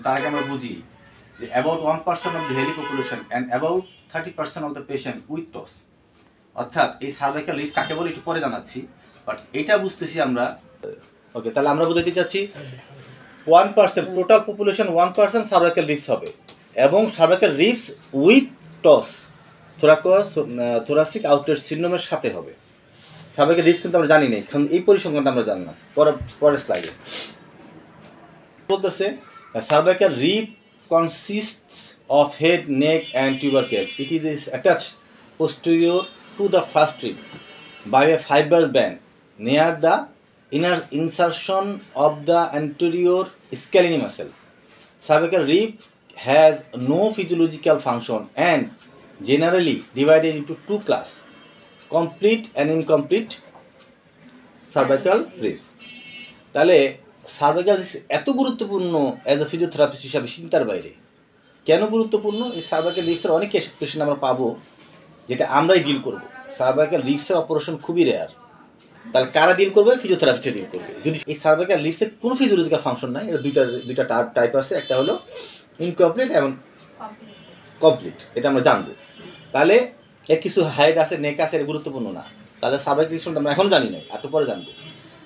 তার আগে আমরা বুঝি যে about 1% of the healthy population and about 30% of the patient with toss, অর্থাৎ এই সার্ভাইকাল রিস্ক কাকে বলে একটু পরে জানাচ্ছি, বাট এটা বুঝতেছি আমরা। ওকে, তাহলে আমরা বুঝাতে চাচ্ছি 1% টোটাল পপুলেশন 1% সার্ভাইকাল রিস্ক হবে, এবং cervical risk with TOS thoracic outlet সিন্ড্রোমের সাথে হবে। সার্ভাইকাল রিস্ক কিন্তু আমরা জানি না, এখন এই পরিসংখ্যানটা আমরা জানি না। পরের স্লাইডে বলতেছে cervical rib consists of head, neck and tubercle. It is attached posterior to the first rib by a fibrous band near the inner insertion of the anterior scalene muscle. Cervical rib has no physiological function and generally divided into two classes, complete and incomplete cervical ribs. তাহলে cervical risk এত গুরুত্বপূর্ণ as a physiotherapist হিসাবে চিন্তার বাইরে। কেন গুরুত্বপূর্ণ? এই cervical রিস্কের অনেক পেশেন্ট আমরা পাবো যেটা আমরাই ডিল করব। সার্ভাইকাল রিস্কের অপারেশন খুবই রেয়ার, তাহলে কারা ডিল করবে? ফিজিওথেরাপিস্টে ডিল করবে। যদি এই সার্ভাইকাল রিস্কের কোনো ফিজিওলজিক্যাল ফাংশন নাই, এটা দুইটা টাইপ আছে, একটা হলো ইনকমপ্লিট এবং কমপ্লিট, এটা আমরা জানবো। তাহলে এর কিছু হাইড আছে, নেক আছে, এটা গুরুত্বপূর্ণ না। তাহলে সার্ভাইকাল রিস্ক আমরা এখন জানি না, একটু পরে জানবো।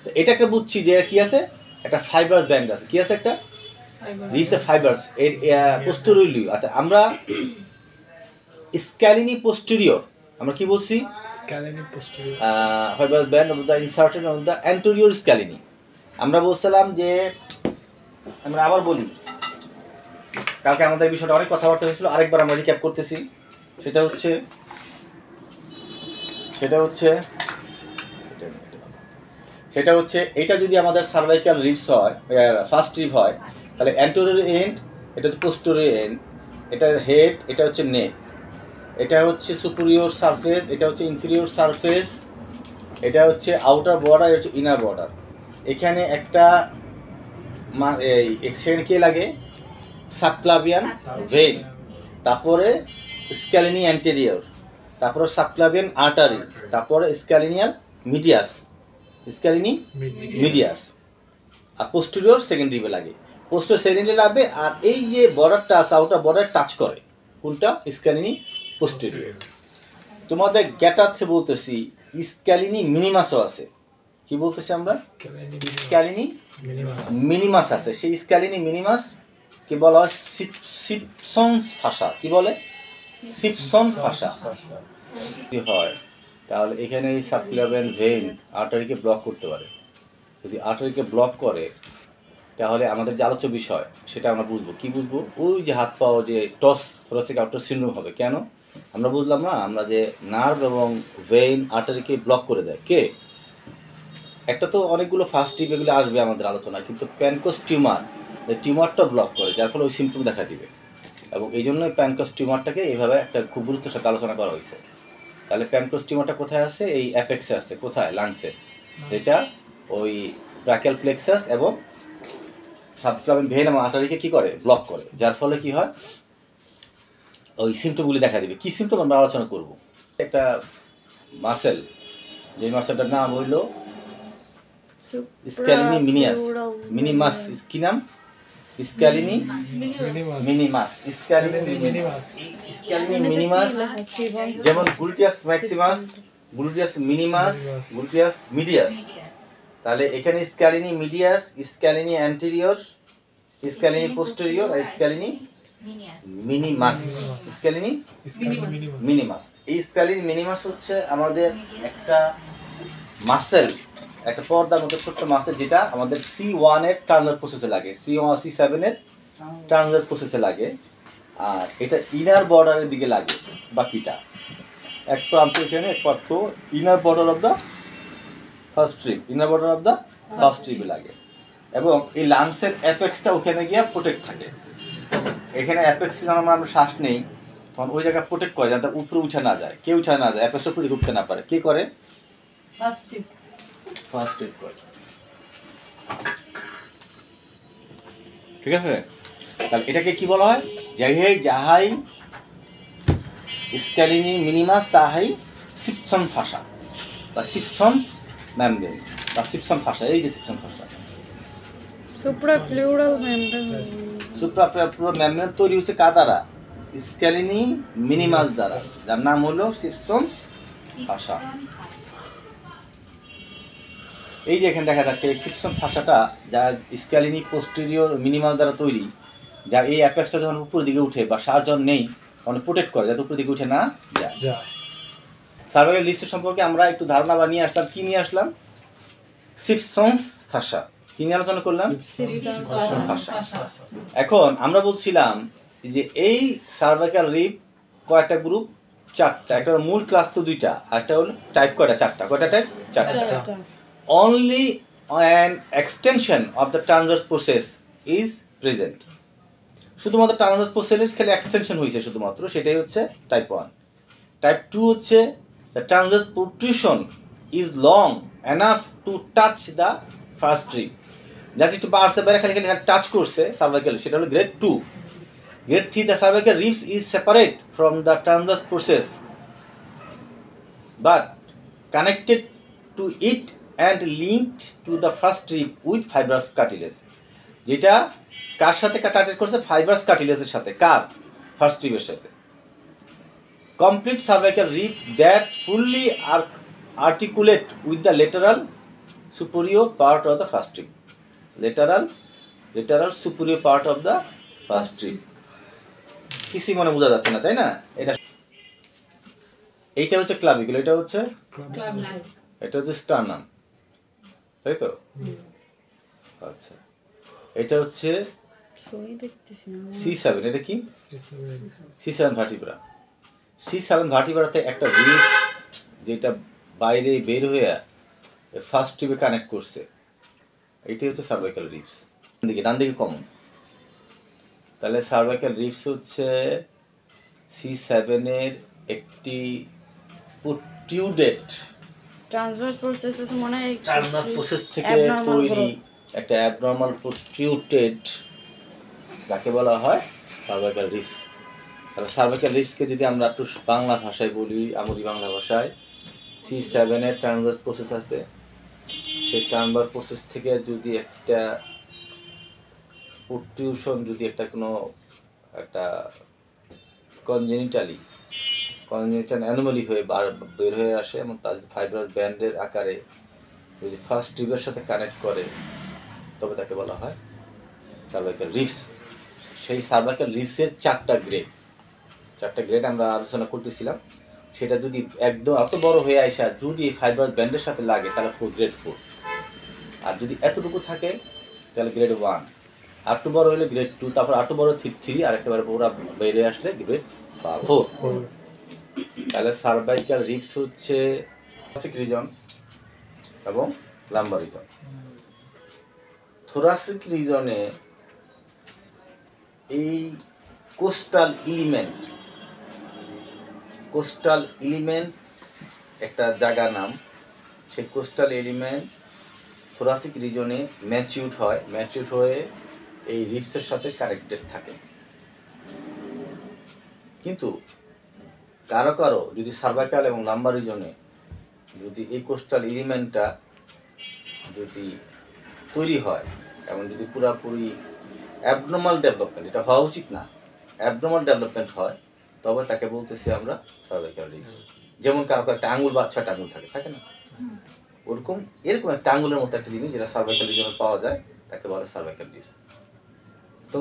তো এটা একটা বুঝছি যে কি আছে, একটা ফাইবার্স ব্যান্ড আছে। কি আছে? একটা রিবসে ফাইবার্স পোস্টেরিয়রলি। আচ্ছা, আমরা স্ক্যালিনি পোস্টেরিয়র আমরা কি বলছি? Scaleni posterior fibres band of the inserted of the anterior scaleni. আমরা বলছিলাম যে, আমরা আবার বলি, কালকে আমাদের বিষয়টা অনেক কথাবার্তা হয়েছিল, আরেকবার আমরা রিক্যাপ করতেছি। সেটা হচ্ছে এটা যদি আমাদের সার্ভাইকাল রিবস হয়, ফার্স্ট রিব হয়, তাহলে অ্যান্টেরিয়র এন্ড, এটা হচ্ছে পোস্টেরিয়র এন্ড, এটার হেড, এটা হচ্ছে নেক, এটা হচ্ছে সুপিরিয়র সারফেস, এটা হচ্ছে ইনফিরিয়র সারফেস, এটা হচ্ছে আউটার বর্ডার, এটা হচ্ছে ইনার বর্ডার। এখানে একটা সেখানে কে লাগে? সাবক্লাভিয়ান ভেইন, তারপরে স্ক্যালিনি অ্যান্টেরিয়র, তারপরে সাবক্লাভিয়ান আর্টারি, তারপরে স্ক্যালিনিয়াল মিডিয়াস, আর পোস্টেরিয়র সেকেন্ড রিবে লাগে। পোস্টেরিয়র সেকেন্ডে লাগবে, আর এই যে বর্ডারটা আছে, আউটার বর্ডার টাচ করে কোনটা? Scaleni posterior. তোমাদের গ্যাটাচ্ছে বলতেছি স্ক্যালিনি মিনিমাসও আছে। কি বলতেছি আমরা? স্ক্যালিনি মিনিমাস আছে। সেই স্ক্যালিনি মিনিমাস কি বলা হয়? সিপসন্স ফাসা। কি বলে? সিপসন্স ফাসা কি হয়, তাহলে এখানে এই সাবক্লাভিয়ান ভেইন আর্টারিকে ব্লক করতে পারে। যদি আর্টারিকে ব্লক করে, তাহলে আমাদের যে আলোচ্য বিষয় সেটা আমরা বুঝবো। কি বুঝবো? ওই যে হাত পাও যে টস থোরাসিক আউটলেট সিনড্রোম হবে। কেন আমরা বুঝলাম না? আমরা যে নার্ভ এবং ভেইন আর্টারিকে ব্লক করে দেয় কে? একটা তো অনেকগুলো ফার্স্ট টিপ এগুলো আসবে আমাদের আলোচনায়, কিন্তু প্যানকোস টিউমার, এই টিউমারটা ব্লক করে, যার ফলে ওই সিমটম দেখা দিবে। এবং এই জন্যই প্যানকোস টিউমারটাকে এইভাবে একটা খুব গুরুত্বের সাথে আলোচনা করা হয়েছে। তাহলে প্যানকোস টিউমারটা কোথায় আছে? এই অ্যাপেক্সে আছে। কোথায়? লাংসে। এটা ওই ব্রাকিয়াল প্লেক্সাস এবং সাবক্লাভিয়ান ভেইন এবং আর্টারিকে কি করে? ব্লক করে, যার ফলে কি হয়? ওই সিমটমগুলি দেখা দিবে। কি সিমটম আমরা আলোচনা করব। একটা মাসেল, যে মাসেলটার নাম হইল স্ক্যালিনি মিনিমাস। কি নাম? Scaleni minimus. স্ক্যালিনি মিনিমাস, যেমন gluteus maximus, gluteus minimus, gluteus medius. তাহলে এখানে scaleni medius, scaleni anterior, scaleni posterior আর স্ক্যালিনি মিনিমাস। Scaleni minimus. এই স্ক্যালিনি মিনিমাস হচ্ছে আমাদের একটা মাসেল, একটা পর্দার মতো ছোট্ট মাসেল, যেটা আমাদের C1 এর টার্নার প্রসেসে লাগে, C7 এর টার্নার প্রসেসে লাগে, আর এটা ইনার বর্ডারের দিকে লাগে। বাকিটা এক প্রান্ত এখানে, এক প্রান্ত inner border of the first ট্রিপে লাগে। এবং এই লাংসের অ্যাপেক্সটা ওখানে গিয়ে প্রোটেক্ট থাকে। এখানে অ্যাপেক্স যখন আমরা শ্বাস নেই, তখন ওই জায়গায় প্রোটেক্ট করে যাতে উপরে উঠে না যায়, কেউ উঠে না যায়, অ্যাপেক্সটা উপরে উঠতে না পারে। কি করে? ফার্স্ট ট্রিপ করে। ঠিক আছে? তাহলে এটাকে কি বলা হয়? যাহাই স্ক্যালিনি মিনিমাস তাহাই সিপসন ফাসা বা সিপসনস মেমব্রেন বা সিপসন ফাসা। এই যে সিপসন ফাসা, সুপ্রাফ্লুরাল মেমব্রেন। সুপ্রাপুরো মেমব্রেন তৈরি হচ্ছে কার দ্বারা? স্ক্যালিনি মিনিমাস দ্বারা, যার নাম হলো সিপসনস ফাসা। এই যে এখানে দেখা যাচ্ছে এই সিপসন ফাসাটা যা স্ক্যালিনি পোস্টেরিয়র মিনিমাস দ্বারা তৈরি, যা এই অ্যাপেক্সটা যখন উপরের দিকে উঠে বা সার্জন নেই তখন প্রোটেক্ট করে যাতে উপরের দিকে উঠে না যায়। সার্ভাইকাল লিস্টের সম্পর্কে আমরা একটু ধারণা বানিয়ে আসলাম। কি নিয়ে আসলাম? সিপসনস ফাসা। কি নিয়ে আলোচনা করলাম? ফাসা। এখন আমরা বলছিলাম যে এই সার্ভাইকাল রিব কয়টা গ্রুপ? চারটা। একটা মূল ক্লাস তো দুইটা, একটা হলো টাইপ কয়টা? চারটা। কয়টা টাইপ? চারটা। Only an extension of the transverse process is present. শুধুমাত্র ট্রান্সভার্স প্রসেসের খালি এক্সটেনশন হয়েছে শুধুমাত্র, সেটাই হচ্ছে টাইপ 1। টাইপ 2 হচ্ছে the transverse protrusion is long enough to touch the first rib. Just একটু বাড়ছে বাইরে খালি খালি টাচ করছে সার্ভাইকাল, সেটা হলো grade 2। Grade 3, the cervical ribs is separate from the transverse process but connected to it and linked to the first rib with fibrous cartilage. যেটা কার সাথে কানেক্টেড করছে? ফাইব্রাস কার্টিলেজের সাথে। কার? ফার্স্ট রিবের সাথে। Complete cervical rib that fully articulate with the lateral superior part of the first rib. lateral superior part of the first rib. কিছুই মনে বোঝা যাচ্ছে না, তাই না? এইটা হচ্ছে ক্লাভিকুল, এটা হচ্ছে স্টার্নাম, তাই তো? আচ্ছা, এটা হচ্ছে C7। এটা কি? C7 vertebra. C7 ভার্টিব্রাতে একটা রিব যেটা বাইরে বের হয়ে ফার্স্ট রিবে কানেক্ট করছে, এইটাই হচ্ছে সার্ভাইকাল রিবস। ডান দিকে কমন। তাহলে সার্ভাইকাল রিবস হচ্ছে C7 এর একটি প্রোট্রুডেড ট্রান্সভার্স প্রসেস মনে হয় ট্রান্সভার্স প্রসেস থেকে তৈরি একটা অ্যাবনর্মাল প্রোট্রুডেড, যাকে বলা হয় সার্ভাইকাল রিবস। তাহলে সার্ভাইকাল রিবসকে যদি আমরা একটু বাংলা ভাষায় বলি, আমাদের বাংলা ভাষায়, C7 এর ট্রান্সভার্স প্রসেস আছে, সেই ট্রান্সভার্স প্রসেস থেকে যদি একটা প্রোট্রুশন, যদি একটা কোনো একটা কনজেনিটাল অ্যানোমালি হয়ে বের হয়ে আসে এবং তার ফাইব্রাস ব্যান্ডের আকারে যদি ফার্স্ট রিবের সাথে কানেক্ট করে, তবে তাকে বলা হয় সার্ভাইকাল রিবস। সেই সার্ভাইকাল রিবসের চারটা গ্রেড আমরা আলোচনা করতেছিলাম। সেটা যদি একদম এত বড় হয়ে আসা যদি ফাইব্রাস ব্যান্ডের সাথে লাগে তাহলে গ্রেড 4, আর যদি এতটুকু থাকে তাহলে গ্রেড 1, আর একটু বড় হলে গ্রেড 2, তারপর আরটু বড় 3, আর একটা বড় পুরো বেরিয়ে আসলে গ্রেড 4। তাহলে সার্ভাইকাল রিবস হচ্ছে থোরাসিক রিজন এবং লাম্বার রিজন। থোরাসিক রিজনে এই কোস্টাল এলিমেন্ট একটা জায়গার নাম। সেই কোস্টাল এলিমেন্ট থোরাসিক রিজনে ম্যাচিউর হয়ে এই রিবসের সাথে কানেক্টেড থাকে। কিন্তু কারো কারো যদি সার্ভাইকাল এবং লাম্বার রিজনে যদি এই কোস্টাল এলিমেন্টটা যদি তৈরি হয় এবং যদি পুরাপুরি অ্যাবনর্মাল ডেভেলপমেন্ট, এটা হওয়া উচিত না, অ্যাবনর্মাল ডেভেলপমেন্ট হয়, তবে তাকে বলতেছি আমরা সার্ভাইকাল রিবস। যেমন কারো একটা আঙুল বা 6টা আঙুল থাকে না, এরকম একটা আঙুলের মতো একটা জিনিস যেটা সার্ভাইকাল রিজনে পাওয়া যায়, তাকে বলে সার্ভাইকাল রিবস।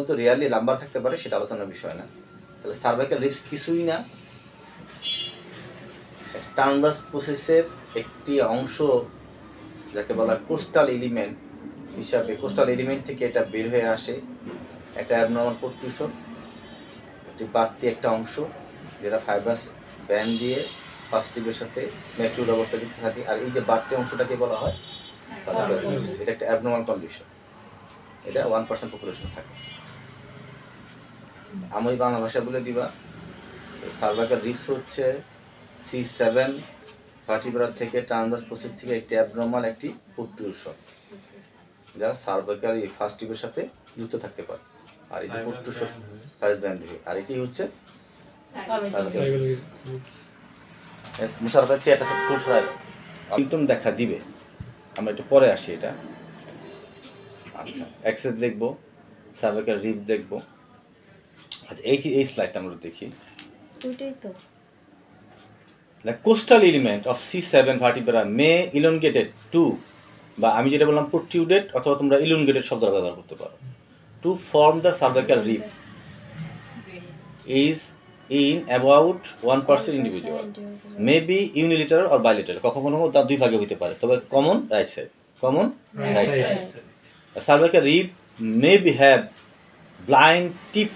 তো রিয়ালি লাম্বার থাকতে পারে, সেটা আলোচনার বিষয় না। তাহলে সার্ভাইকাল রিবস কিছুই না, ট্রান্সভার্স প্রসেসের একটি অংশ, যাকে বলা কোস্টাল এলিমেন্ট হিসাবে। কোস্টাল এলিমেন্ট থেকে এটা বের হয়ে আসে একটা অ্যাবনর্মাল প্রোট্রুশন, একটি বাড়তি একটা অংশ যেটা ফাইব্রাস ব্যান্ড দিয়ে ফার্স্ট রিবের সাথে ম্যাচিউর অবস্থা যুক্ত থাকে। আর এই যে বাড়তি অংশটাকে বলা হয় সার্ভাইকাল রিবস। এটা একটা অ্যাবনর্মাল কন্ডিশন, এটা 1% পপুলেশন থাকে। আমি বাংলা ভাষা বলে দিবা, সার্ভাইকাল রিবস হচ্ছে C7 ভার্টিব্রা থেকে ট্রান্সভার্স প্রসেস থেকে একটি অ্যাবনর্মাল একটি প্রোট্রুশন, যা সার্ভাইকাল ফার্স্ট রিবের সাথে যুক্ত থাকতে পারে। আর এই প্রোট্রুশন ফাইব্রাস ব্যান্ড, আর এটাই হচ্ছে মুশারফের চেয়ে একটা টুল ছড়াই সিমটম দেখা দিবে। আমরা একটু পরে আসি এটা। আচ্ছা, এক্সরে দেখবো সার্ভাইকাল রিব দেখবো। আচ্ছা এই স্লাইডটা আমরা দেখি। ওইটাই তো The coastal element of C7 vertebra may elongated to, বা আমি যেটা বললাম প্রোট্রুডেড অথবা তোমরা elongated শব্দটা ব্যবহার করতে পারো, to form the cervical rib is in about 1% individual, may be unilateral or bilateral, কখনো তার দুই ভাগে হতে পারে, তবে common right side, common right side. The cervical rib may be have blind tip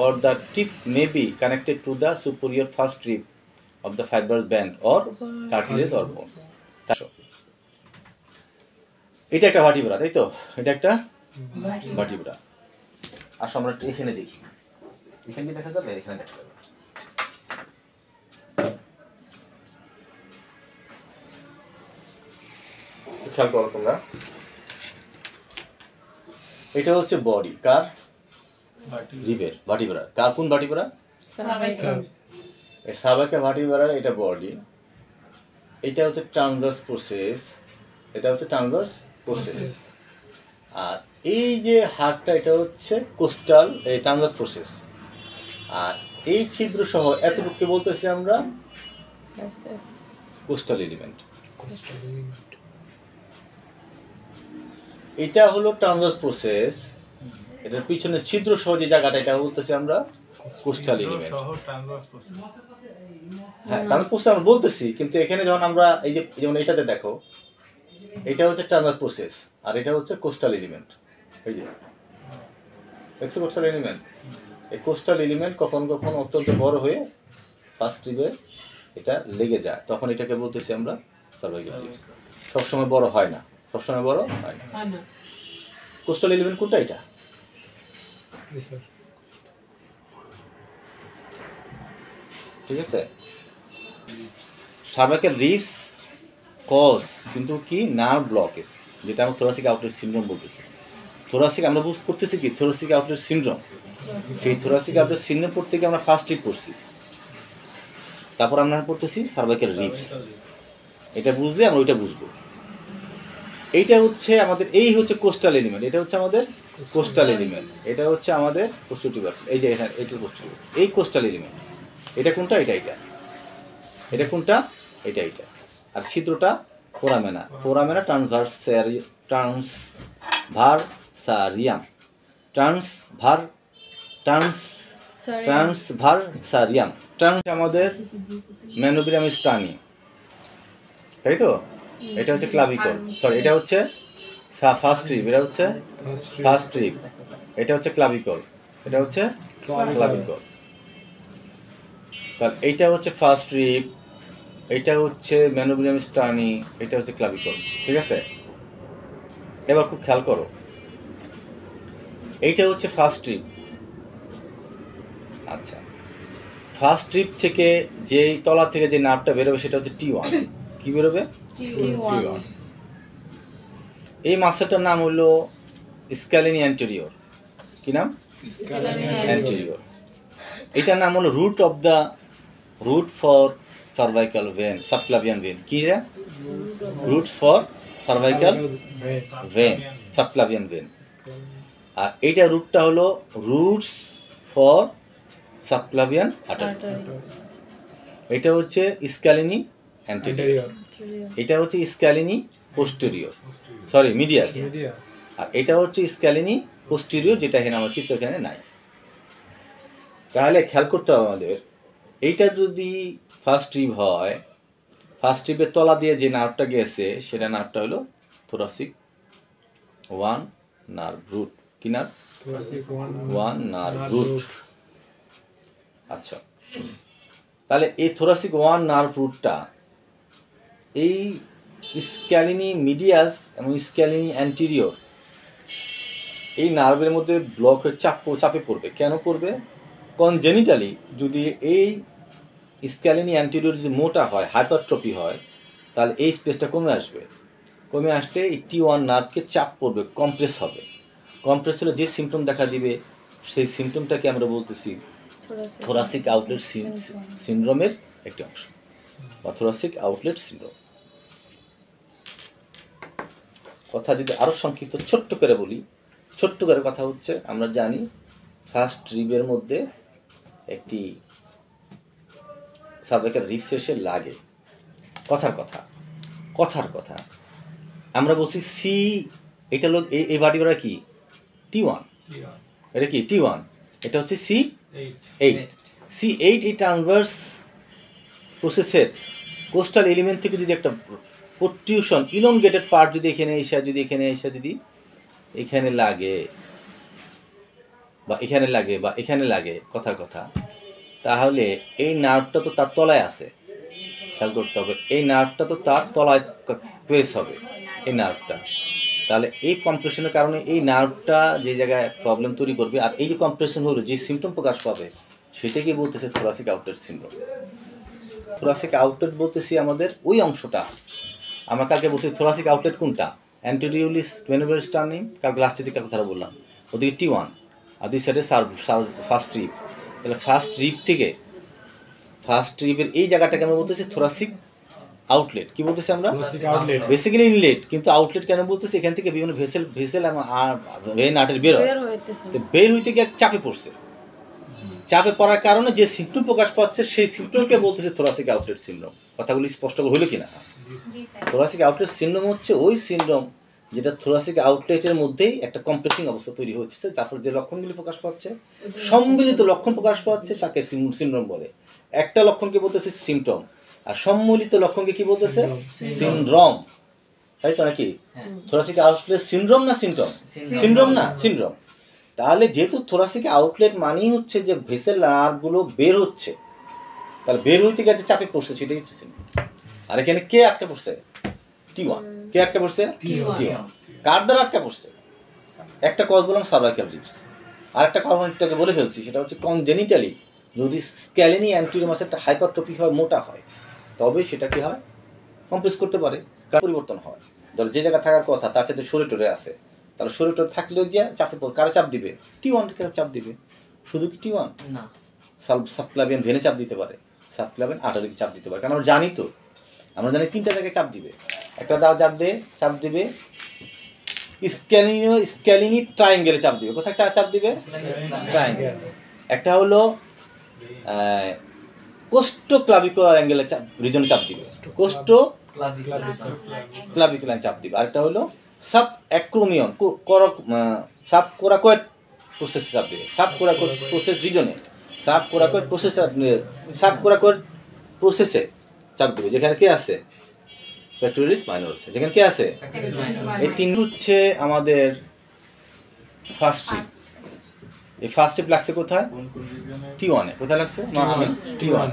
or the tip may be connected to the superior first rib of the fibrous band or cartilage or bone. এটা একটা vertebra, তাই তো? এটা একটা vertebra. আসো আমরা এখানে দেখি, এখানে কি দেখা যাবে? এখানে দেখা যাবে। খেয়াল করো তোমরা, এটা হচ্ছে বডি কার? রিবের, ভার্টিব্রা। কার কোন ভার্টিব্রা? সার্ভাইকাল। এই সার্ভাইকাল ভার্টিব্রার এটা বডি, এটা হচ্ছে ট্রান্সভার্স প্রসেস, এটা হচ্ছে ট্রান্সভার্স প্রসেস। আর এই যে হাড়টা এটা হচ্ছে কোস্টাল এই ট্রান্সভার্স প্রসেস। আর এই ছিদ্র সহ এতটুকুকে বলতেছি আমরা কোস্টাল এলিমেন্ট। এটা হলো ট্রান্সভার্স প্রসেস, এটার পিছনে ছিদ্র সহ যে জায়গাটা এটা বলতেছি আমরা কোস্টাল এলিমেন্ট। হ্যাঁ, তাহলে কোস্টাল আমরা বলতেছি, কিন্তু এখানে যখন আমরা এই যে যেমন এটাতে দেখো, এটা হচ্ছে ট্রান্সভার্স প্রসেস আর এটা হচ্ছে কোস্টাল এলিমেন্ট। এই যে দেখছো কোস্টাল এলিমেন্ট, এই কোস্টাল এলিমেন্ট কখন কখন অত্যন্ত বড় হয়ে ফার্স্ট রিবে এটা লেগে যায়, তখন এটাকে বলতেছি আমরা সার্ভাইকাল রিব। সবসময় বড় হয় না, সবসময় বড় হয় না। কোস্টাল এলিমেন্ট কোনটা? এটা ঠিক আছে। সার্ভাইকাল রিবস কজ কিন্তু কি নার্ভ ব্লকেজ, যেটা আমরা থোরাসিক আউটলেট সিনড্রোম বলতেছি। থোরাসিক আমরা বুঝ করতেছি কি থোরাসিক আউটলেট সিনড্রোম, সেই থোরাসিক আউটলেট সিনড্রোম পড়তে গিয়ে আমরা ফার্স্ট রিব পড়ছি, তারপর আমরা পড়তেছি সার্ভাইকাল রিবস। এটা বুঝলে আমরা ওইটা বুঝবো। এইটা হচ্ছে আমাদের, এই হচ্ছে কোস্টাল এলিমেন্ট, এটা হচ্ছে আমাদের কোস্টাল এলিমেন্ট, এটা হচ্ছে আমাদের পোস্টিটিউবার। এই যে এখানে এইটা পোস্টিটিউবার, এই কোস্টাল এলিমেন্ট। এটা কোনটা? এটা এটা। এটা কোনটা? এটা এটা। আর ছিদ্রটা ফোরামেনা, ফোরামেনা ট্রান্সভারসারিয়াম, ট্রান্সভারসারিয়াম। ট্রান্স আমাদের ম্যানোব্রিয়াম স্টানি, তাই তো? এটা হচ্ছে ক্লাভিকল, সরি এটা হচ্ছে ফার্স্ট রিব, এটা হচ্ছে ফার্স্ট রিব, এটা হচ্ছে ক্লাভিকল, এটা হচ্ছে ক্লাভিকল। তাহলে এইটা হচ্ছে ফার্স্ট রিব, এইটা হচ্ছে ম্যানোব্রিয়াম স্টানি, এটা হচ্ছে ক্লাভিকল, ঠিক আছে? এবার খুব খেয়াল করো, এইটা হচ্ছে ফার্স্ট রিব। আচ্ছা, ফার্স্ট রিব থেকে যেই তলা থেকে যে নার্ভটা বেরোবে সেটা হচ্ছে T1। কি বেরোবে? T1। এই মাসেলটার নাম হলো স্ক্যালিনি অ্যান্টেরিয়র। কি নাম? অ্যান্টেরিয়র। এটার নাম হলো root for cervical vein, subclavian vein. কি রে? Roots for cervical vein, subclavian vein. আর এইটা রুটটা হলো রুটস ফর সাবক্লাভিয়ান আর্টারি। এটা হচ্ছে স্ক্যালিনি অ্যান্টেরিয়র, এটা হচ্ছে স্ক্যালিনি পোস্টেরিয়র, সরি মিডিয়াস। আর এটা হচ্ছে স্ক্যালিনি পোস্টেরিয়র, যেটা এখানে আমার চিত্র এখানে নাই। তাহলে খেয়াল করতে হবে আমাদের, এইটা যদি ফার্স্ট রিব হয়, ফার্স্ট রিবের তলা দিয়ে যে নার্ভটা গেছে সেটা নার্ভটা হলো থোরাসিক 1 নার্ভ রুট। কি নার্ভ? 1 nerve root. আচ্ছা, তাহলে এই থোরাসিক 1 নার্ভ রুটটা এই স্ক্যালিনি মিডিয়াস এবং স্ক্যালিনি অ্যান্টেরিয়র এই নার্ভের মধ্যে ব্লক হয়ে চাপে পড়বে। কেন পড়বে? কনজেনিটালি যদি এই স্ক্যালিনি অ্যান্টেরিয়র যদি মোটা হয়, হাইপারট্রফি হয়, তাহলে এই স্পেসটা কমে আসবে। কমে আসলে এই T1 নার্ভকে চাপ পড়বে, কম্প্রেস হবে। কম্প্রেস হলে যে সিমটম দেখা দিবে সেই সিমটমটাকে আমরা বলতেছি থোরাসিক আউটলেট সিনড্রোমের একটি অংশ, বা থোরাসিক আউটলেট সিনড্রোম। কথা যদি আরো সংক্ষিপ্ত ছোট্ট করে বলি, ছোট্ট করে কথা হচ্ছে, আমরা জানি ফার্স্ট রিবের মধ্যে একটি সার্ভাইকাল রিবস এসে লাগে। কথার কথা আমরা বলছি সি, এটা লোক এই ভার্টিব্রা কি T1, এটা কি T1, এটা হচ্ছে C8। C8 এই ট্রান্সভার্স প্রসেসের কোস্টাল এলিমেন্ট থেকে যদি একটা প্রোট্রিউশন ইলনগেটেড পার্ট যদি এখানে লাগে বা এখানে লাগে কথার কথা, তাহলে এই নার্ভটা তো তার তলায় আছে, খেয়াল করতে হবে। এই নার্ভটা তো তার তলায় প্রেস হবে এই নার্ভটা, তাহলে এই কম্প্রেশনের কারণে এই নার্ভটা যে জায়গায় প্রবলেম তৈরি করবে, আর এই যে কম্প্রেশন হলো যে সিমটম প্রকাশ পাবে সেটাকে বলতেছে thoracic outlet syndrome. Thoracic outlet বলতেছি আমাদের ওই অংশটা, আমরা কালকে বলছি থোরাসিক আউটলেট কোনটা, অ্যান্টেরিওরলি ভেনুলার স্টার্নিং, কালকে লাস্টে যে কথাটা বললাম, ওদিকে T1 আর দুই সাইডে ফার্স্ট রিব। তাহলে ফার্স্ট রিবের এই জায়গাটাকে আমরা বলতেছি থোরাসিক আউটলেট। কি বলতেছি আমরা? বেসিক্যালি ইনলেট, কিন্তু আউটলেট কেন বলতেছি? এখান থেকে বিভিন্ন ভেসেল আর ভেন আর্টারি বের হইতে গিয়ে চাপে পড়ার কারণে যে সিমটম প্রকাশ পাচ্ছে সেই সিমটমকে বলতেছে থোরাসিক আউটলেট সিনড্রোম। কথাগুলি স্পষ্ট হইল কিনা? থোরাসিক আউটলেট সিনড্রোম হচ্ছে ওই সিনড্রোম যেটা থোরাসিক আউটলেটের মধ্যেই একটা কম্প্রেসিং অবস্থা তৈরি হচ্ছে, তারপর যে লক্ষণগুলি প্রকাশ পাচ্ছে, সম্মিলিত লক্ষণ প্রকাশ পাচ্ছে, তাকে সিনড্রোম বলে। একটা লক্ষণকে বলতেছে সিমটম, আর সম্মিলিত লক্ষণকে কি বলতেছে? সিনড্রোম। তাই তো নাকি? থোরাসিক আউটলেট সিনড্রোম না সিমটম? সিনড্রোম। তাহলে যেহেতু থোরাসিক আউটলেট মানেই হচ্ছে যে ভেসেল নার্ভগুলো বের হচ্ছে, তাহলে বের হইতে গেছে চাপে পড়ছে, সেটাই হচ্ছে সিনড্রোম। আর এখানে কে আটকে পড়ছে? T1। কে আটকে পড়ছে? T1। কার দ্বারা আটকে পড়ছে? একটা কজ বললাম সার্ভাইকাল রিবস, আর একটা কজটাকে বলে ফেলছি, সেটা হচ্ছে কনজেনিটালি যদি স্ক্যালেনি অ্যান্টেরিয়র মাসেলটা হাইপারট্রফি হয়, মোটা হয়, তবে সেটা কি হয়? কম্প্রেস করতে পারে, পরিবর্তন হয়। ধরো যে জায়গা থাকার কথা তার সাথে শরীর টরে আছে, তাহলে শরীর টরে থাকলেও গিয়ে চাপে কারা চাপ দিবে? T1কে চাপ দিবে। শুধু কি T1 না, সাবক্লাভিয়ান ভেনে চাপ দিতে পারে, সাবক্লাভিয়ান আর্টারিতে চাপ দিতে পারে। কারণ আমরা জানি তিনটা জায়গায় চাপ দিবে। একটা চাপ দিবে স্ক্যালিনি ট্রায়াঙ্গেলে চাপ দিবে। কোথায় চাপ দিবে? ট্রায়াঙ্গেল। একটা হলো কোস্টো ক্লাভিকুলার অ্যাঙ্গেলে রিজনে চাপ দিবে, কোস্টো ক্লাভিকুলার চাপ দিবে। আরেকটা হলো সাব অ্যাক্রোমিয়ন সাব কোরাকয়েড প্রসেসে চাপ দিবে, সাব কোরাকয়েড প্রসেস রিজনে, সাব কোরাকয়েড প্রসেসে চাপ দিবে, যেখানে কে আছে? প্যাক্টোরিয়ালিস মাইনরিস, যেখানে কে আছে? এই তিন হচ্ছে আমাদের ফার্স্ট রিব। এই ফার্স্ট রিব লাগছে কোথায়? T1 এ। কোথায় লাগছে? T1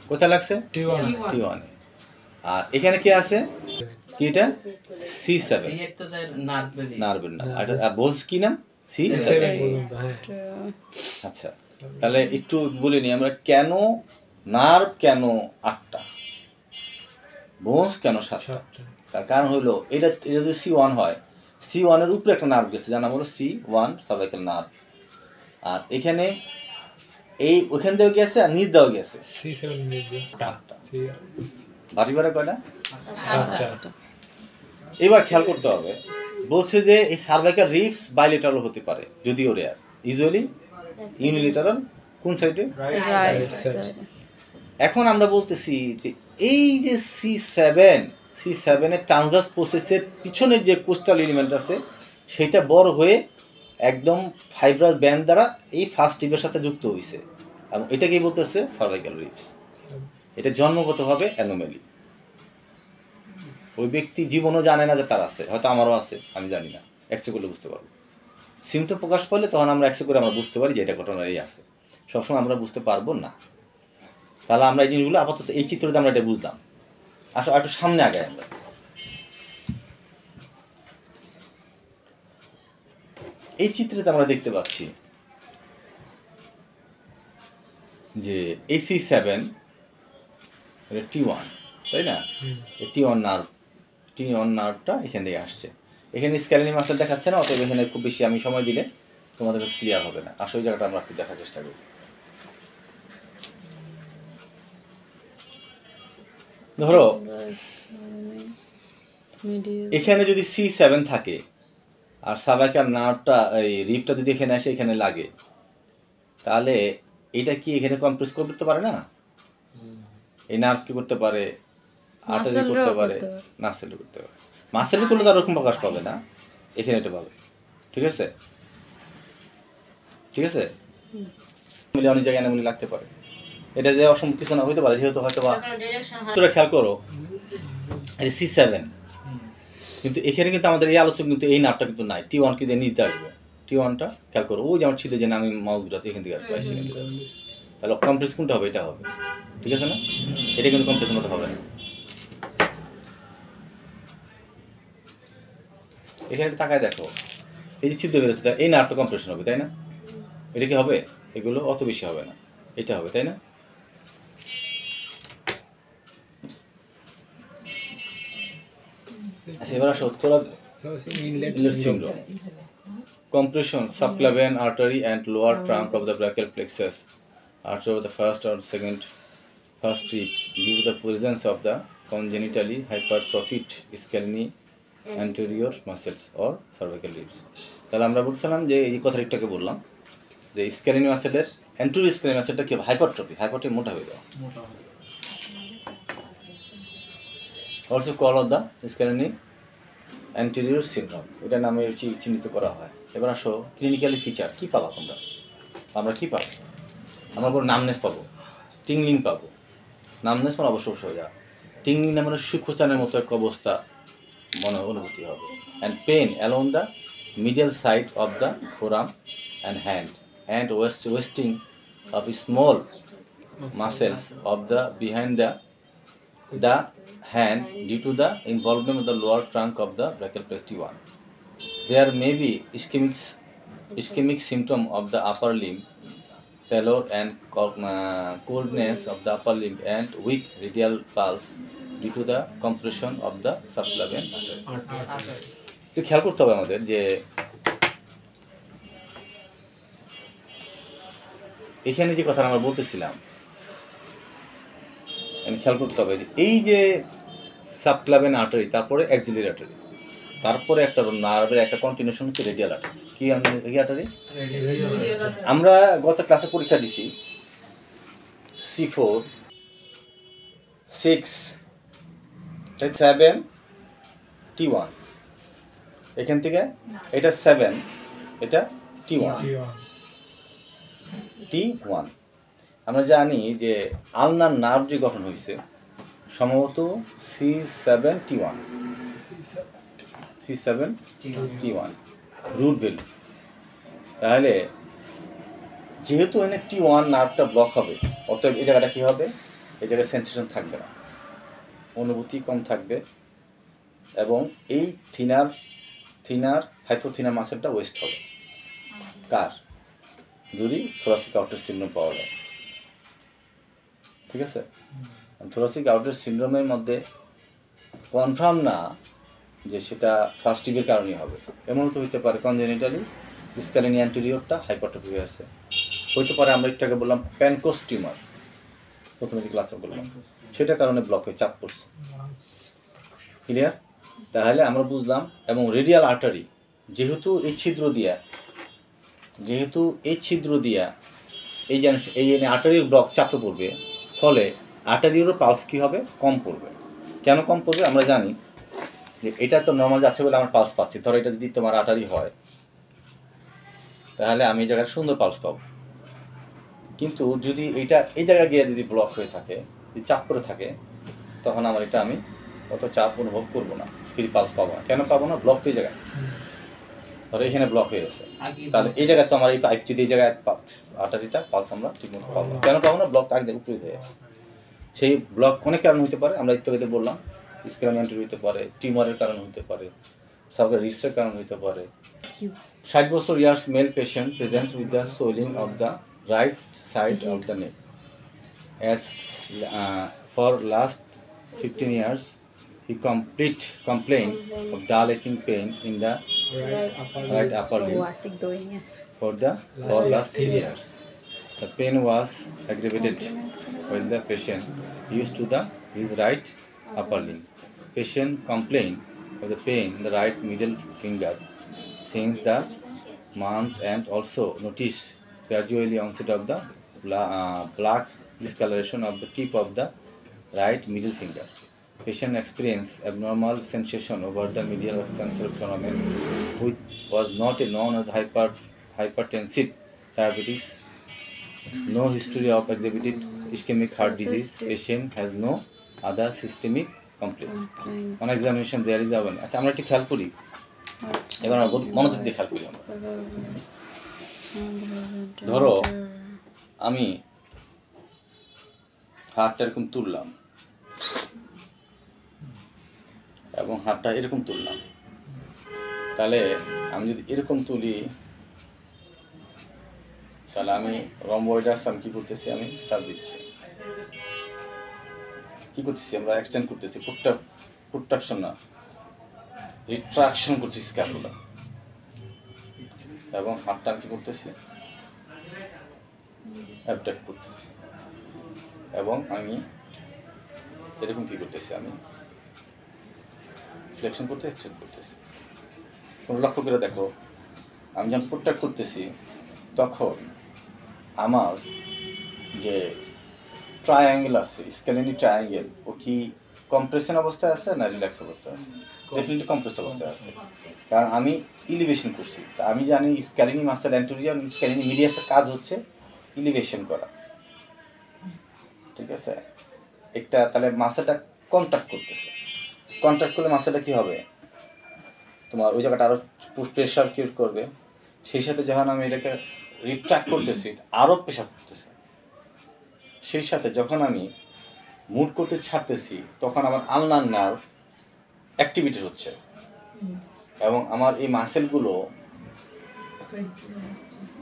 কোথায় লাগছে? T1 এ। আর এখানে কে আছে? কি এটা? C7 নার্ভের নাম। আর বোলস কি নাম? C7। আচ্ছা, তাহলে একটু বলে নিই আমরা, কেন নার্ভ কেন 8টা, বোনস কেন 7টা? তার কারণ হলো এটা যদি C1 হয়, C1 এর উপরে একটা নার্ভ গেছে, যার নাম হলো C1 সার্ভাইকাল নার্ভ। আর এখানে ওখান দিয়েও গেছে আর নিচ দিয়েও গেছে। বাড়ি কয়টা? এবার খেয়াল করতে হবে, বলছে যে এই সার্ভাইকাল রিবস বাইলেটারাল হতে পারে, যদিও রেয়ার, ইউজুয়ালি ইউনিলেটারাল। কোন সাইডে? রাইট সাইডে। এখন আমরা বলতেছি যে এই যে C7 এর ট্রান্সভার্স প্রসেসের পিছনের যে কোস্টাল এলিমেন্ট আছে, সেটা বড় হয়ে একদম ফাইব্রাস ব্যান্ড দ্বারা এই ফার্স্ট রিবের সাথে যুক্ত হয়েছে, এবং এটাকেই বলতেছে সার্ভাইকাল রিবস। এটা জন্মগতভাবে অ্যানোমালি। ওই ব্যক্তি জীবনও জানে না যে তার আছে, হয়তো আমারও আছে, আমি জানি না, এক্সরে করলে বুঝতে পারবো। সিমটম প্রকাশ পাইলে তখন আমরা এক্সরে করে আমরা বুঝতে পারি যে এটা ঘটনার এই আছে, সবসময় আমরা বুঝতে পারবো না। তাহলে আমরা এই জিনিসগুলো আপাতত এই চিত্রতে আমরা এটা বুঝলাম। আসো একটু সামনে আগাই আমরা। এই চিত্রতে আমরা দেখতে পাচ্ছি যে এই C7 T1, তাই না? এই T1 নার্ভটা এখান থেকে আসছে। এখানে স্ক্যালিনি মাসেল দেখাচ্ছে না, অতএব এখানে খুব বেশি আমি সময় দিলে তোমাদের কাছে ক্লিয়ার হবে না। আসলে ওই জায়গাটা আমরা একটু দেখার চেষ্টা করি। ধরো এখানে যদি C7 থাকে আর সার্ভাইকাল নার্ভটা এই রিপটা যদি এখানে আসে এখানে লাগে, তাহলে এটা কি এখানে কম্প্রেস করতে পারে না? এই নার্ভ কি করতে পারে? আর্টারি করতে পারে, মাসেলও করতে পারে। মাসেলও করলে তার ওরকম প্রকাশ পাবে না, এখানে এটা পাবে। ঠিক আছে, ঠিক আছে। মিলে অনেক জায়গায় এমনি লাগতে পারে, এটা যে অসম্ভব কিছু না হইতে পারে, যেহেতু হয়তো বা তোরা খেয়াল করো এটা C7, কিন্তু এখানে কিন্তু আমাদের এই আলোচনা কিন্তু এই নাটটা কিন্তু নাই। T1 কিন্তু নিতে আসবে, T1টা খেয়াল করো, ওই যে আমার ছিটে যে আমি মাউস ঘুরাতে এখান থেকে আসবে, সেখান থেকে আসবে। তাহলে কম্প্রেস কোনটা হবে? এটা হবে, ঠিক আছে না? এটা কিন্তু কম্প্রেশন মতো হবে না। এখানে একটু তাকায় দেখো, এই যে ছিদ্র বেরোচ্ছে, এই নাটটা কম্প্রেশন হবে, তাই না? এটা কি হবে? এগুলো অত বেশি হবে না, এটা হবে, তাই না? এবার আসো তোরা syndrome. Compression, subclavian artery and lower trunk of the brachial plexus artery of the first or second first rib due to the presence of the congenitally hypertrophied scalene anterior muscles or cervical ribs. তাহলে আমরা বলছিলাম যে এই কথা একটাকে বললাম যে scaleni মাসেলের anterior scaleni মাসেলটা কি হাইপারট্রফি মোটা হয়ে যাওয়া, also call of the scaleni anterior syndrome, এটা নামে চিহ্নিত করা হয়। এবার আসো ক্লিনিক্যালি ফিচার কী পাবো আমরা কী পাবো? আমরা কোনো নামনেস পাবো, টিংলিং পাবো। নামনেস মানে অবশ্য হয়ে যাওয়া, টিংলিং না মানে সুখোচানের মতো একটা অবস্থা অনুভূতি হবে। And pain along the middle side of the forearm and hand and wasting of small muscles of the behind the hand due to the involvement of the lower trunk of the brachial plexus T1. There may be ischemic symptom of the upper limb, pallor and coldness of the upper limb, and weak radial pulse due to the compression of the subclavian artery. তো খেয়াল করতে হবে আমাদের যে এখানে যে কথা আমরা বলতেছিলাম, খেয়াল করতে হবে যে এই যে সাবক্লাভিয়ান আর্টারি, তারপরে অ্যাক্সিলারি আর্টারি, তারপরে একটা নার্ভের একটা কন্টিনিউশন হচ্ছে রেডিয়াল আর্টারি। কি আর্টারি? আমরা গত ক্লাসে পরীক্ষা দিছি C4 6 7 T1, এখান থেকে এটা 7, এটা T1। আমরা জানি যে আলনার নার্ভ যে গঠন হয়েছে সম্ভবত C7T1 রুট ভ্যালু। তাহলে যেহেতু এখানে T1 নার্ভটা ব্লক হবে, অতএব এই জায়গাটা কী হবে? এই জায়গায় সেন্সেশন থাকবে না, অনুভূতি কম থাকবে, এবং এই থিনার হাইপোথিনার মাসেলটা ওয়েস্ট হবে। কার? যদি থোরাসিক আউটার সিনড্রোম পাওয়া যায়, ঠিক আছে? থোরাসিক আউটার সিনড্রোমের মধ্যে কনফার্ম না যে সেটা ফার্স্ট টিবের কারণেই হবে, এমন তো হইতে পারে কনজেনিটালি স্ক্যালিনি অ্যান্টেরিয়রটা হাইপারট্রফি হয়ে আছে, হইতে পারে আমরা একটাকে বললাম প্যানকোস টিউমার, প্রথমে যে ক্লাসে বললাম, সেটার কারণে ব্লক হয়ে চাপ পড়ছে। ক্লিয়ার? তাহলে আমরা বুঝলাম। এবং রেডিয়াল আর্টারি যেহেতু এই ছিদ্র দিয়া এই যে আর্টারির ব্লক চাপে পড়বে, ফলে আর্টারিরও পালস কী হবে? কম পড়বে। কেন কম পড়বে? আমরা জানি যে এটা তো নর্মাল যাচ্ছে বলে আমার পালস পাচ্ছি। ধরো এটা যদি তোমার আর্টারি হয়, তাহলে আমি এই জায়গায় সুন্দর পালস পাবো। কিন্তু যদি এই জায়গায় গিয়ে যদি ব্লক হয়ে থাকে, যদি চাপ করে থাকে, তখন আমি অত চাপ অনুভব করবো না, ফ্রি পালস পাবো না। কেন পাবো না? ব্লক তো এই জায়গায়, ধরো এখানে ব্লক হয়ে গেছে, তাহলে এই জায়গায় তো আমার এই পাইপ যদি এই জায়গায় আর্টারিটা পালস আমরা ঠিকমতো পাবো না। কেন পাবো না? ব্লক আগে উপরে হয়ে গেছে। সেই ব্লক অনেক কারণ হতে পারে, আমরা একটু আগে বললাম, স্ক্যালিনি অ্যান্টেরিয়র হতে পারে, টিউমারের কারণ হতে পারে, সার্ভাইকাল রিস্কের কারণ হতে পারে। 60 বছর years male patient presents with the swelling of the right side of the neck, as for last 15 years he complained of dull itching pain in the right upper limb for last 3 years. The pain was aggravated when the patient used to his right upper limb. Patient complained of the pain in the right middle finger change the month and also notice gradually onset of the black discoloration of the tip of the right middle finger. Patient experience abnormal sensation over the medial extensor phenomenon, which was not a known as hypertensive diabetes. No history of exhibited ischemic heart disease. Patient has no other systemic complaint. On examination there is a one. আচ্ছা আমরা একটু খেয়াল করি এবার আমরা মনোযোগ দিয়ে খেয়াল করি আমরা ধরো আমি হাতটা এরকম তুললাম এবং হাতটা এরকম তুললাম, তাহলে আমি যদি এরকম তুলি তাহলে আমি রম্বয়েডাস আমি কি করতেছি, আমি চাপ দিচ্ছি, কি করতেছি আমরা এক্সটেন্ড করতেছি, প্রোট্রাকশন না রিট্রাকশন করছি স্ক্যাপুলা, এবং হাতটা কি করতেছি অ্যাবডাক্ট করতেছি, এবং আমি এরকম কি করতেছি, আমি ফ্লেকশন করতে এক্সটেন্ড করতেছি। তোমরা লক্ষ্য করে দেখো আমি যখন প্রোট্রাক্ট করতেছি তখন আমার যে ট্রায়াঙ্গেল আছে স্ক্যালিনি ট্রায়াঙ্গেল ও কি কম্প্রেশন অবস্থায় আছে না রিল্যাক্স অবস্থায় আছে? ডেফিনেটলি কম্প্রেস অবস্থায় আছে, কারণ আমি ইলিভেশন করছি। তা আমি জানি স্ক্যালিনি মাসেল অ্যান্টোরিয়াম স্ক্যালিনি মিডিয়াসের কাজ হচ্ছে ইলিভেশন করা, ঠিক আছে? একটা তাহলে মাসেলটা কন্ট্রাক্ট করতেছে, কন্ট্রাক্ট করলে মাসেলটা কী হবে, তোমার ওই জায়গাটা আরও প্রেশার ক্রিয়েট করবে। সেই সাথে যখন আমি এটাকে রিট্রাক্ট করতেছি আরও প্রেশার করতেছে। সেই সাথে যখন আমি মুভ করতে ছাড়তেছি তখন আমার আলনার নার্ভ অ্যাক্টিভিটি হচ্ছে এবং আমার এই মাসেলগুলো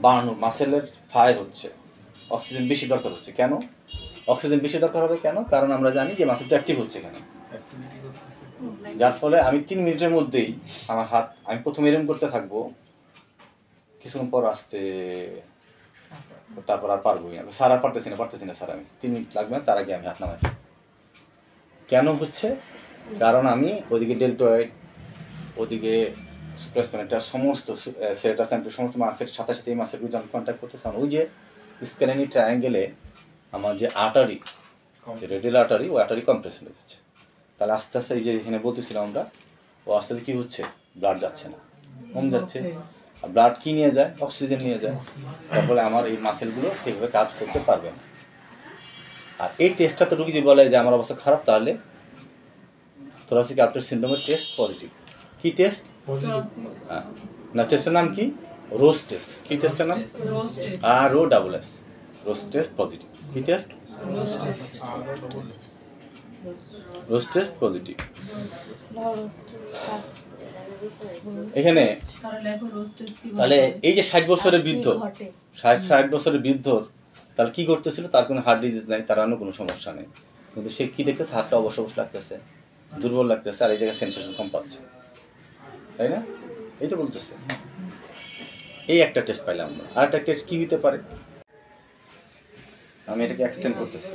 বাড়ানো, মাসেলের ফায়ার হচ্ছে, অক্সিজেন বেশি দরকার হচ্ছে। কেন অক্সিজেন বেশি দরকার হবে? কেন? কারণ আমরা জানি যে মাসেলটা অ্যাক্টিভ হচ্ছে এখানে, যার ফলে আমি 3 মিনিটের মধ্যেই আমার হাত আমি প্রথমে এরম করতে থাকবো, কিছুক্ষণ পর আসতে, তারপর আর পারবোই না, স্যার আর পারতেছি না স্যার, আমি 3 মিনিট লাগবে না, তার আগে আমি হাত নামাই। কেন হচ্ছে? কারণ আমি ওদিকে ডেল্টয়েড, ওদিকে সুপ্রাসপ্যানেটা সমস্ত সেরেটাস সমস্ত মাসের সাথে সাথে এই মাসের যখন কন্ট্যাক্ট করতেছে, ওই যে স্ক্যালিনি ট্রায়াঙ্গেলে আমার যে আর্টারি, যে রেডিয়াল আর্টারি, ওই আর্টারি কম্প্রেশন হয়ে যাচ্ছে। তাহলে আস্তে আস্তে এই যে এখানে বলতেছিলাম আমরা, ও আস্তে আস্তে কী হচ্ছে, ব্লাড যাচ্ছে না, কম যাচ্ছে। আর ব্লাড কী নিয়ে যায়? অক্সিজেন নিয়ে যায়। তার ফলে আমার এই মাসেলগুলো ঠিকভাবে কাজ করতে পারবে না। আর এই টেস্টটা তো রুগী যদি বলে যে আমার অবস্থা খারাপ, তাহলে থোরাসিক আউটলেট সিনড্রোমের টেস্ট পজিটিভ। কি টেস্ট? হ্যাঁ, না টেস্টের নাম কি? রোজ টেস্ট। কি টেস্টের নাম? ROSS, রোজ টেস্ট পজিটিভ। কি টেস্ট? রোজ টেস্ট পজিটিভ। এখানে তাহলে এই যে 60 বছরের বৃদ্ধ, 60 বছরের বৃদ্ধ তার কি করতেছিল? তার কোনো হার্ট ডিজিজ নাই, তার অন্য কোনো সমস্যা নেই, কিন্তু সে কি দেখতেছে? হাতটা অবশ লাগতেছে, দুর্বল লাগতেছে, আর এই জায়গায় সেন্সেশন কম পাচ্ছে, তাই না? এই তো বলতেছে। এই একটা টেস্ট পাইলাম আমরা। আর একটা টেস্ট কি হতে পারে? আমি এটাকে এক্সটেন্ড করতেছি।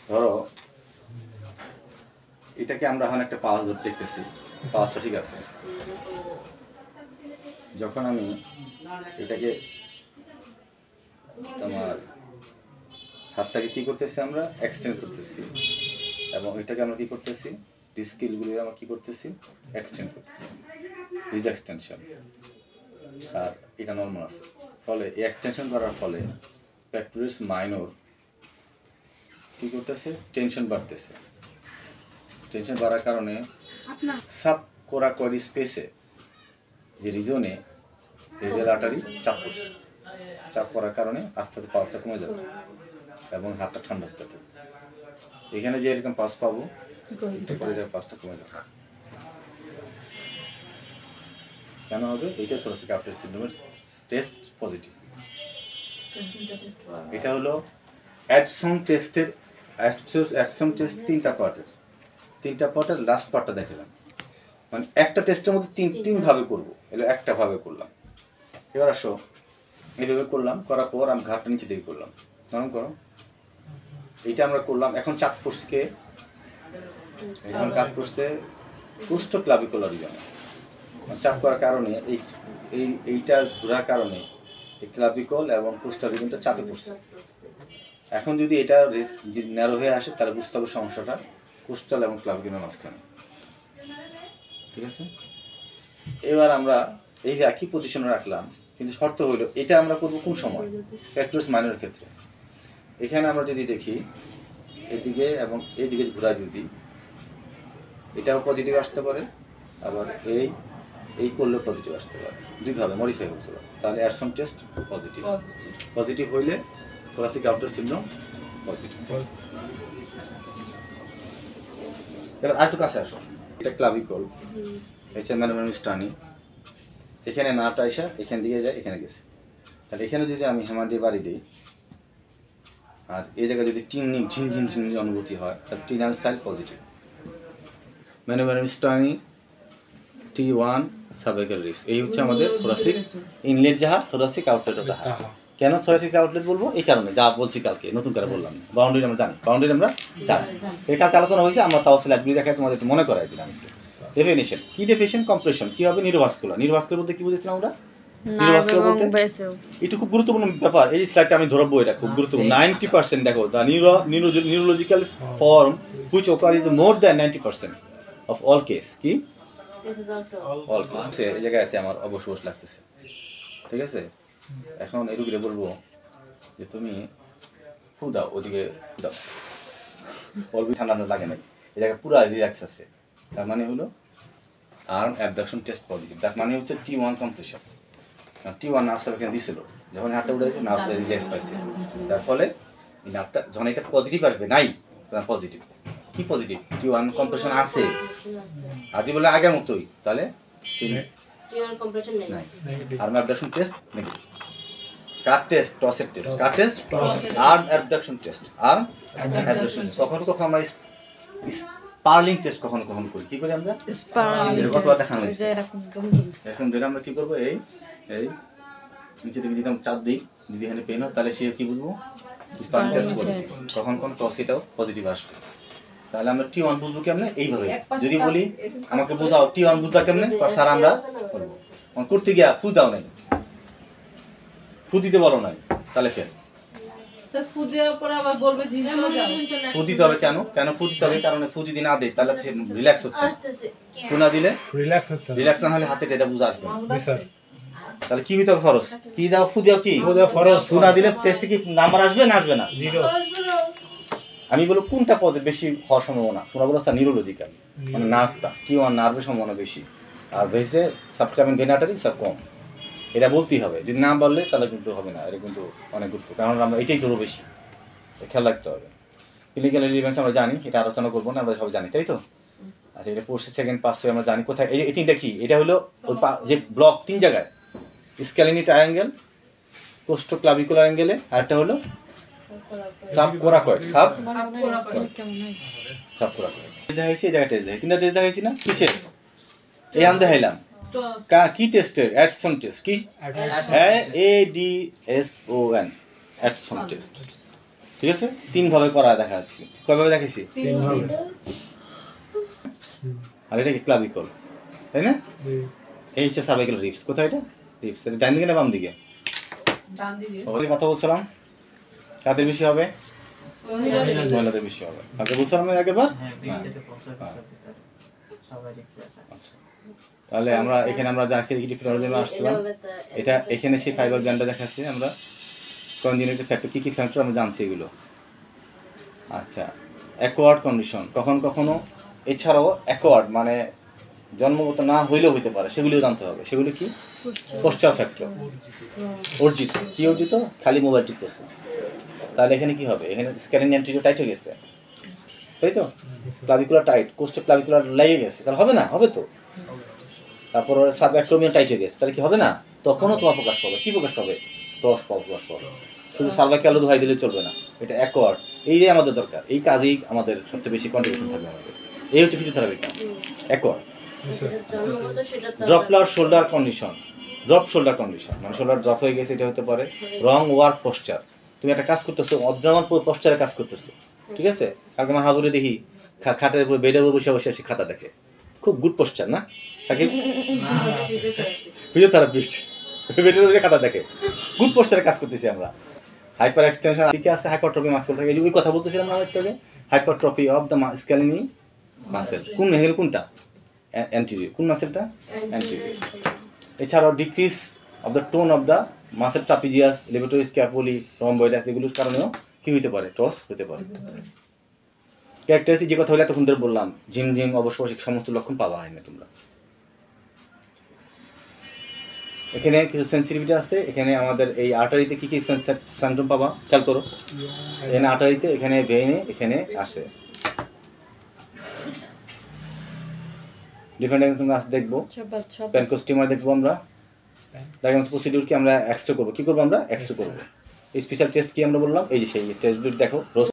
ধরো এটাকে আমরা এখন একটা পাওয়াজ দেখতেছি, পাওয়াজটা ঠিক আছে। যখন আমি এটাকে তোমার হাতটাকে কি করতেছি, আমরা এক্সটেন্ড করতেছি, এবং এটাকে আমরা কি করতেছি, স্কিলগুলি আমরা কি করতেছি, এক্সটেন্ড করতেছি, রিজ এক্সটেনশন। আর এটা নর্মাল আছে, ফলে এই এক্সটেনশন করার ফলে প্যাক্টোরিস মাইনর কি করতেছে, টেনশন বাড়তেছে। টেনশন বাড়ার কারণে সাব কোরাকয়েড স্পেসে যে রিজনে রেডিয়াল আর্টারি চাপ পড়ছে, চাপ পড়ার কারণে আস্তে আস্তে পালসটা কমে যাবে এবং হাতটা ঠান্ডা হতে থাকে। এখানে যে এরকম পালস পাবো, পালসটা কমে যাবে। কেন হবে? এইটা থোরাসিক আউটলেট সিনড্রোমের টেস্ট পজিটিভ। এটা হলো অ্যাডসন টেস্টের অ্যাডসন টেস্ট 3টা পার্টের লাস্ট পার্টটা দেখালাম। মানে একটা টেস্টের মধ্যে তিন ভাবে করবো, এগুলো একটা ভাবে করলাম। এবার আসো, এইভাবে করলাম, করার পর আমি ঘাটটা নিচে দিকে করলাম, নরম করো, এইটা আমরা করলাম। এখন চাপ পড়ছে কে? এখন কাজ করছে পোস্টো ক্লাভিকুলার রিজনে। চাপ করার কারণে এইটার ঘোরার কারণে এই ক্লাভিকল এবং কোস্টাল রিজনটা চাপে পড়ছে। এখন যদি এটা ন্যারো হয়ে আসে তাহলে বুঝতে হবে সমস্যাটা কোস্টাল এবং ক্লাভিকলের মাঝখানে। ঠিক আছে, এবার আমরা এই একই পজিশনে রাখলাম, কিন্তু শর্ত হইল এটা আমরা করব কোন সময়? ফ্যাক্টরস মাইনরের ক্ষেত্রে। এখানে আমরা যদি দেখি এদিকে এবং এইদিকে ঘোরা, যদি এটাও পজিটিভ আসতে পারে, আবার এই করলেও পজিটিভ আসতে পারে, দুইভাবে মডিফাই করতে পারে। তাহলে অ্যাডসন টেস্ট পজিটিভ, পজিটিভ হইলে থোরাসিক আউটার সিন্ড্রোম পজিটিভ। এবার আরেকটু কাছে আসো, এটা ক্লাভিকল, এটা ম্যানোমেনিস টানি, এখানে নাটা আইসা এখান দিয়ে যায় এখানে গেছে। তাহলে এখানে যদি আমি হ্যামার দিয়ে বাড়ি দিই আর এই জায়গায় যদি টিনিং ঝিনঝিন ঝিনঝিন অনুভূতি হয় তাহলে টিনাল সাইল পজিটিভ। ম্যানোমেনিস টানি T1 সার্ভাইকাল রিস্ক, এই হচ্ছে আমাদের থোরাসিক ইনলেট যাহা, থোরাসিক আউটলেট যাহা। কেন থোরাসিক আউটলেট বলবো? এই কারণে যা বলছি কালকে, নতুন করে বললাম না, বাউন্ডারি আমরা জানি, বাউন্ডারি আমরা জানি। এই কালকে আলোচনা হয়েছে, আমরা তাও স্লাইডগুলি দেখায় তোমাদের একটু মনে করাই দিলাম। ডেফিনিশন কি? ডেফিনিশন কম্প্রেশন কি হবে? নিউরোভাস্কুলার। নিউরোভাস্কুলার বলতে কি বুঝেছিলাম আমরা? নিউরোভাস্কুলার বলতে এটা খুব গুরুত্বপূর্ণ ব্যাপার। এই স্লাইডটা আমি ধরবো, এটা খুব গুরুত্বপূর্ণ। 90% দেখো, the neurological form which occur is more than 90% of all case. কি অল কেস? এই জায়গাতে আমার অবশ্য লাগতেছে। ঠিক আছে, এখন এই রুগীরে বলবো যে তুমি ফু দাও, ওদিকে দাও, অল্প ঠান্ডা লাগে নাই, এই জায়গায় পুরো রিল্যাক্স আছে। তার মানে হলো আর্ম অ্যাবডাকশন টেস্ট পজিটিভ। তার মানে হচ্ছে T1 কম্প্রেশন। T1 নার্ভ এখানে দিছিল, যখন হাতটা উঠেছে নার্ভটা রিল্যাক্স পাইছে, তার ফলে এই নার্ভটা যখন এটা পজিটিভ আসবে, নাই পজিটিভ, কি পজিটিভ? T1 কম্প্রেশন আছে। আর যদি বলে আগের মতোই, তাহলে T1 compression নাই। Arm abduction test negative. কার টেস্ট? টসের টেস্ট। কার টেস্ট? Arm abduction test. Arm abduction. কখনো কখনো আমরা স্পার্লিং টেস্ট কখনো কখনো করি। কি করি আমরা? স্পার্লিং কতবার দেখানো হয়েছে? এরকম এখন ধরে আমরা কি করবো, এই নিচে থেকে যদি আমরা চাপ দিই, যদি এখানে পেন হয়, তাহলে সে কি বুঝবো? স্পার্লিং টেস্ট করবো। কখন কোন টসিটাও পজিটিভ আসবে। তাহলে আমরা T1 বুঝবো কেমনে? এইভাবে। যদি বলি আমাকে বোঝাও T1 বুঝবা কেমনে, স্যার আমরা বলবো করতে গিয়া ফু দাও নাই, ফু দিতে বলো নাই, তাহলে ফের স্যার ফু দেওয়ার পরে আবার বলবে জি চলে যাও। ফু দিতে হবে। কেন ফু দিতে হবে? কারণ ফু যদি না দেয় তাহলে সে রিল্যাক্স হচ্ছে। ফু না দিলে রিল্যাক্স না হলে হাতে এটা বুঝে আসবে না। তাহলে কি হইতে হবে? খরচ কি দাও, ফু দাও, কি ফু না দিলে টেস্টে কি নাম্বার আসবে না আসবে না? জিরো। আমি বলবো কোনটা পদে বেশি হওয়ার সম্ভাবনা? তোমরা বলো স্যার নিউরোলজিক্যাল, মানে নার্ভটা, T1 নার্ভের সম্ভাবনা বেশি, আর ভেসে সাবক্লাভিন ভেন আর্টারি সব কম। এটা বলতেই হবে, যদি না বললে তাহলে কিন্তু হবে না। এটা কিন্তু অনেক গুরুত্ব, কারণ আমরা এটাই ধরো বেশি, খেয়াল রাখতে হবে। ক্লিনিক্যাল রিলেভেন্স আমরা জানি, এটা আলোচনা করবো না, আমরা সবাই জানি, তাই তো? আচ্ছা, এটা পোস্ট সেকেন্ড পাস আমরা জানি কোথায়। এই তিনটা কি? এটা হলো ওই যে ব্লক 3 জায়গায়, স্ক্যালিনি ট্রায়াঙ্গেল, কোস্টোক্লাভিকুলার অ্যাঙ্গেলে, আর একটা হলো সাবকোরাকয়েড। সাবকোরাকয়েড দেখাইছি, এই জায়গাটা দেখাই, 3টা টেস্ট দেখাইছি না? কিসের? এই আমি দেখাইলাম কি টেস্টের? অ্যাডসন টেস্ট। কি? ADSON, অ্যাডসন test. ঠিক আছে, 3 ভাবে করা দেখা যাচ্ছে। কয়ভাবে দেখাইছি? 3 ভাবে। আর এটা কি ক্লাভিকল, তাই না? এই হচ্ছে সার্ভাইকাল রিপস। কোথায় এটা? রিপস। এটা ডান দিকে না বাম দিকে? ডান দিকে। ওই কথা বলছিলাম, কাদের বেশি হবে? মহিলাদের বেশি হবে। আগে বলছিলাম না আগেরবার? তাহলে আমরা এখানে আমরা যা আসছিলাম, এটা এখানে সেই ফাইবার গ্ল্যান্ডটা দেখাচ্ছি আমরা, কনজেনিটাল ফ্যাক্টর কী কী ফ্যাক্টর আমরা জানছি এগুলো। আচ্ছা, অ্যাকোয়ার্ড কন্ডিশন, কখনো এছাড়াও অ্যাকোয়ার্ড মানে জন্মগত না হইলেও হইতে পারে, সেগুলিও জানতে হবে। সেগুলি কি? পোস্টার ফ্যাক্টর, অর্জিত। কি অর্জিত? খালি মোবাইল টিপতেছে, তাহলে এখানে কি হবে? এখানে স্ক্যালিনি অ্যান্টিরিয়র টাইট হয়ে গেছে, তাই তো? ক্লাভিকুলার টাইট, কোস্টো ক্লাভিকুলার লেগে গেছে, তাহলে হবে না? হবে তো। তারপর সাবঅ্যাক্রোমিয়াম টাইট হয়ে গেছে, তাহলে কি হবে না? তখনও তোমার প্রকাশ পাবে। কি প্রকাশ পাবে? টস প্রকাশ পাবে। শুধু সার্ভাইকালও ধোয়াই দিলে চলবে না, এটা অ্যাকোয়ার্ড। এইটাই আমাদের দরকার, এই কাজেই আমাদের সবচেয়ে বেশি কন্ট্রিবিউশন থাকবে আমাদের। এই হচ্ছে ফিজিওথেরাপির কাজ, acquired. Doppler shoulder condition, drop shoulder condition মানে শোল্ডার ড্রপ হয়ে গেছে, এটা হতে পারে রং ওয়ার্ক পশ্চার। তুমি একটা কাজ করতেছো, অদ্রামান পশ্চারে কাজ করতেছো, ঠিক আছে? কালকে মাহাবুরে দেখি খাটের উপর বেডের উপর বসে বসে সে খাতা দেখে, খুব গুড পশ্চার না? সাকিব ফিজিওথেরাপিস্ট। ফিজিওথেরাপিস্ট ভেটেরিনারি খাতা দেখে গুড পোস্টারে কাজ করতেছি আমরা হাইপার এক্সটেনশন দিকে আছে হাইপারট্রফি মাসেল থাকে ওই কথা বলতেছিলাম না একটু আগে hypertrophy of the scaleni muscle কোন হেল কোনটা অ্যান্টিরিয়র কোন মাসেলটা অ্যান্টিরিয়র এছাড়াও decrease of the tone of the muscle trapezius levator scapulae rhomboideus এগুলোর কারণেও কি হতে পারে টস হতে পারে ক্যারেক্টারিস্টিক যে কথা হলে তখন ধরে বললাম ঝিমঝিম অবশ্যই সমস্ত লক্ষণ পাওয়া হয় না তোমরা এখানে কিছু সেন্সিটিভিটি আছে এখানে আমাদের এই আর্টারিতে কি কি সিমটম পাবা খেয়াল করো এখানে আর্টারিতে এখানে ভেইনে এখানে আসে ডিফারেন্ট ডায়াগনোস দেখবো সব প্যানকোস্টিমার দেখবো আমরা ডায়াগনোস প্রসিডিউর কি আমরা এক্সরে করবো কি করবো আমরা এক্সরে করবো স্পেশাল টেস্ট কি আমরা বললাম এই যে সেই টেস্টগুলো দেখো